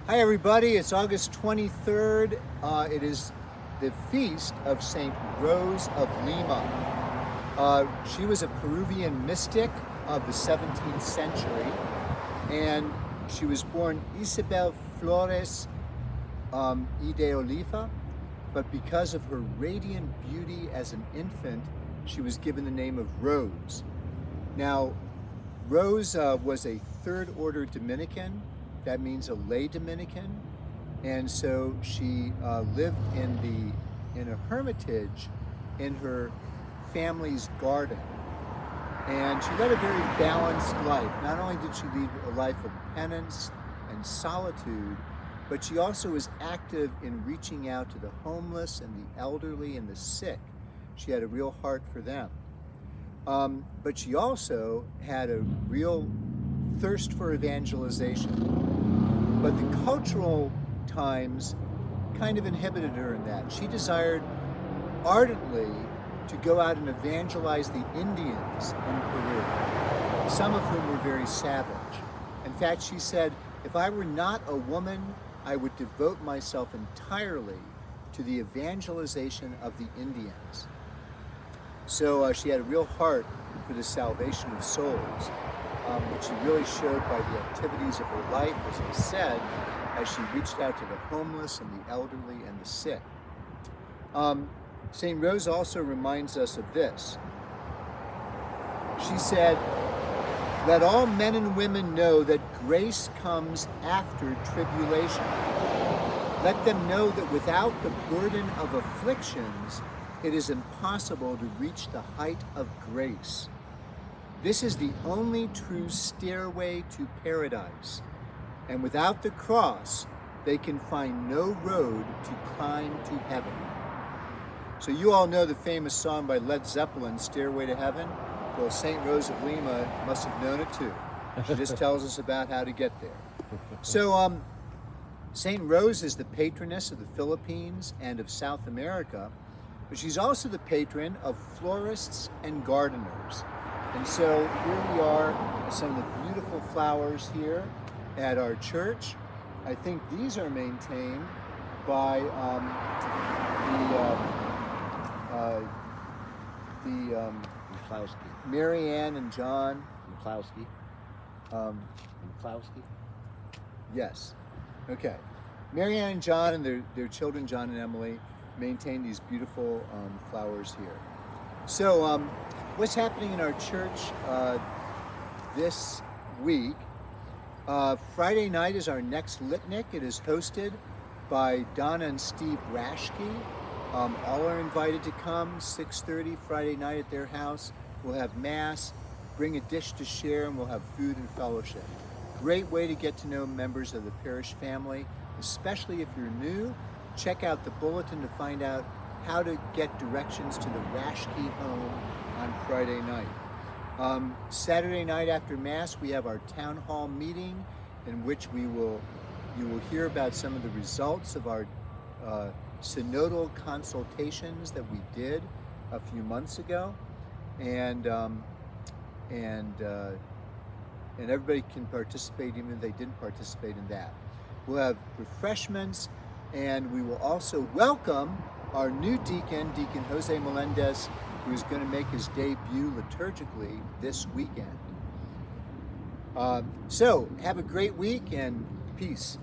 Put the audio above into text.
Hi everybody, it's August 23rd. It is the feast of Saint Rose of Lima. She was a Peruvian mystic of the 17th century, and she was born Isabel Flores y de Oliva, but because of her radiant beauty as an infant, she was given the name of Rose. Now, Rose was a third order Dominican. That means a lay Dominican, and so she lived in a hermitage in her family's garden, and she led a very balanced life. Not only did she lead a life of penance and solitude, but she also was active in reaching out to the homeless and the elderly and the sick. She had a real heart for them. But she also had a real thirst for evangelization. But the cultural times kind of inhibited her in that. She desired ardently to go out and evangelize the Indians in Peru, some of whom were very savage. In fact, she said, if I were not a woman, I would devote myself entirely to the evangelization of the Indians. So she had a real heart for the salvation of souls, which she really showed by the activities of her life, as I said, as she reached out to the homeless and the elderly and the sick. St. Rose also reminds us of this. She said, let all men and women know that grace comes after tribulation. Let them know that without the burden of afflictions, it is impossible to reach the height of grace. This is the only true stairway to paradise, and without the cross, they can find no road to climb to heaven. So you all know the famous song by Led Zeppelin, Stairway to Heaven? Well, St. Rose of Lima must have known it too. She just tells us about how to get there. So St. Rose is the patroness of the Philippines and of South America, but she's also the patron of florists and gardeners. And so here we are, some of the beautiful flowers here at our church. I think these are maintained by Mary Ann and John McCloskey. McCloskey? Yes. Okay. Mary Ann and John and their children, John and Emily, maintain these beautiful flowers here. So what's happening in our church this week? Friday night is our next litanic. It is hosted by Donna and Steve Rashke. All are invited to come, 6:30 Friday night at their house. We'll have Mass, bring a dish to share, and we'll have food and fellowship. Great way to get to know members of the parish family, especially if you're new. Check out the bulletin to find out how to get directions to the Rashke home on Friday night. Saturday night after Mass, we have our town hall meeting in which you will hear about some of the results of our synodal consultations that we did a few months ago, and everybody can participate even if they didn't participate in that. We'll have refreshments, and we will also welcome our new deacon, Deacon Jose Melendez, who is going to make his debut liturgically this weekend. So have a great week and peace.